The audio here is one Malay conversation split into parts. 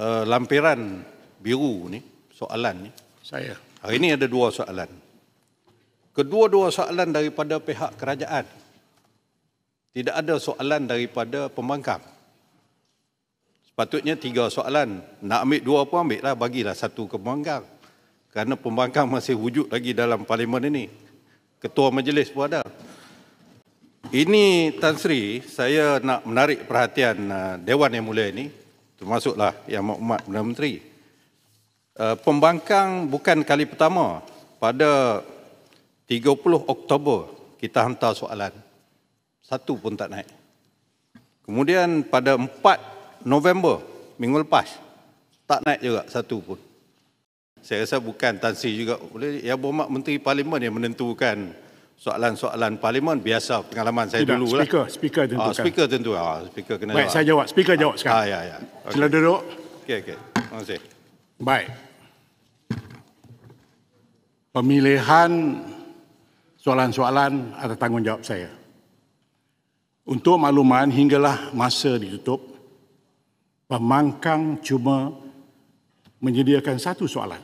lampiran biru ni, soalan ni. Saya. Hari ini ada dua soalan. Kedua-dua soalan daripada pihak kerajaan. Tidak ada soalan daripada pembangkang. Sepatutnya 3 soalan. Nak ambil 2 pun ambil lah, bagilah 1 ke pembangkang. Kerana pembangkang masih wujud lagi dalam parlimen ini. Ketua majlis pun ada. Ini Tan Sri, saya nak menarik perhatian Dewan Yang Mulia ini, termasuklah Yang Maklumat Perdana Menteri. Pembangkang bukan kali pertama. Pada 30 Oktober kita hantar soalan. 1 pun tak naik. Kemudian pada 4 November minggu lepas tak naik juga 1 pun. Saya rasa bukan Tan Sri juga boleh. Yang Berhormat Menteri Parlimen yang menentukan soalan-soalan parlimen. Biasa pengalaman saya Tidak, dulu lah. Speaker tentukan. Speaker tentu. Speaker kena Baik, jawab. saya jawab. Speaker jawab sekarang. Ya. Okay. Sila duduk. Okey. Terima kasih. Baik. Pemilihan soalan-soalan atas tanggungjawab saya. Untuk makluman, hinggalah masa ditutup, pembangkang cuma menyediakan 1 soalan.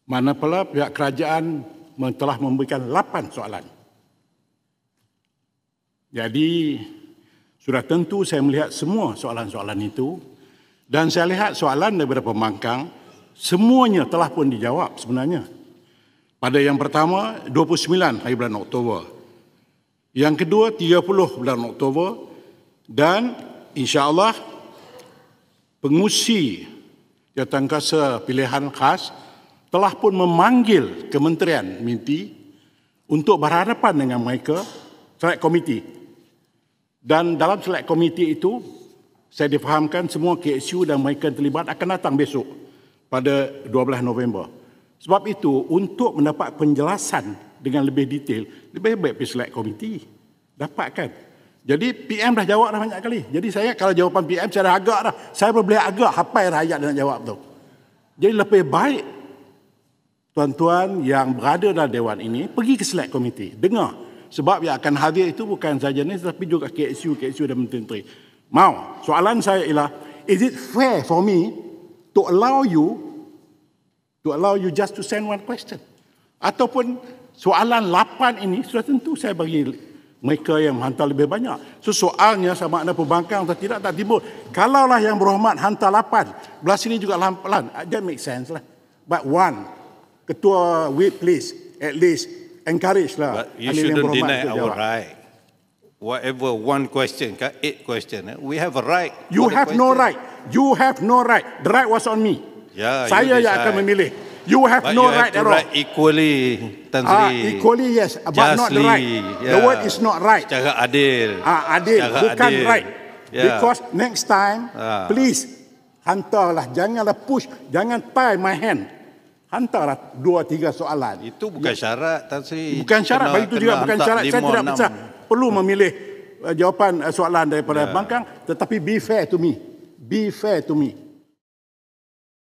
Manakala pihak kerajaan telah memberikan 8 soalan. Jadi, sudah tentu saya melihat semua soalan-soalan itu dan saya lihat soalan daripada pembangkang, semuanya telah pun dijawab sebenarnya. Pada yang pertama, 29 hari bulan Oktober. Yang kedua, 30 bulan Oktober. Dan insya-Allah pengusi Jawatankuasa Pilihan Khas telah pun memanggil Kementerian MINTI untuk berhadapan dengan mereka select committee. Dan dalam select committee itu, saya difahamkan semua KSU dan mereka terlibat akan datang besok pada 12 November. Sebab itu, untuk mendapat penjelasan dengan lebih detail, lebih baik pergi select committee. Dapatkan. Jadi PM dah jawab dah banyak kali. Jadi saya kalau jawapan PM saya dah agak dah. Saya boleh agak hafal rakyat nak jawab tu. Jadi lebih baik tuan-tuan yang berada dalam dewan ini pergi ke select committee. Dengar. Sebab yang akan hadir itu bukan sahaja ni tetapi juga KSU dan menteri-menteri. Mau, soalan saya ialah, is it fair for me to allow you just to send one question? Ataupun soalan 8 ini sudah tentu saya bagi mereka yang hantar lebih banyak. So soalnya sama ada pembangkang atau tidak tak timbul. Kalaulah yang berhormat hantar 8, belah sini juga lampan, that make sense lah. But one, Ketua Whip please, at least encourage lah. But you shouldn't deny our right. Whatever one question, 8 question, we have a right. You have no right. You have no right. The right was on me. Yeah, saya yang akan memilih. You have but no you right have at all. Right equally, Tan Sri. Equally yes, but not the right. Yeah. The word is not right. Secara adil. Adil, secara bukan adil. right. Yeah. Because next time, please hantarlah, janganlah push, jangan tie my hand. Hantarlah 2-3 soalan. Itu bukan syarat, Tan Sri. Bukan syarat, bagi itu juga bukan syarat. Saya tidak besar perlu memilih jawapan soalan daripada pembangkang, tetapi be fair to me. Be fair to me.